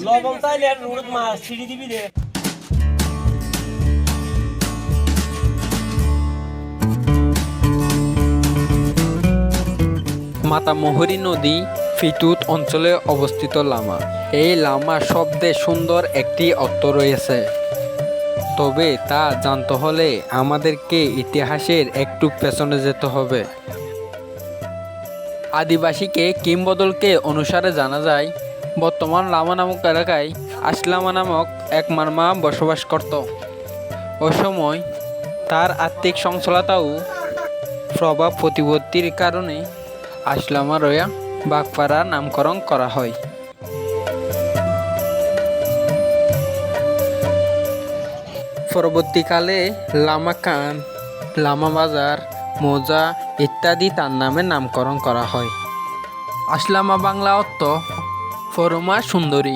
লবণ চাইলে আর মাছ ছিঁড়ি দিবি রে। মাতামুহুরী নদী ফিতুত অঞ্চলে অবস্থিত লামা। এই লামা শব্দে সুন্দর একটি অর্থ রয়েছে, তবে তা জানতে হলে আমাদেরকে ইতিহাসের একটু পেছনে যেতে হবে। আদিবাসীকে কিংবদন্তি অনুসারে জানা যায়, বর্তমান লামা নামক এলাকায় আসলামা নামক এক মারমা বসবাস করত। ওই সময় তার আর্থিক সচ্ছলতা ও প্রভাব প্রতিপত্তির কারণে আসলামা রয়া বাগপাড়া নামকরণ করা হয়। পরবর্তীকালে লামা খান, লামা বাজার, মৌজা ইত্যাদি তার নামে নামকরণ করা হয়। আসলামা বাংলা অর্থ পরমা সুন্দরী।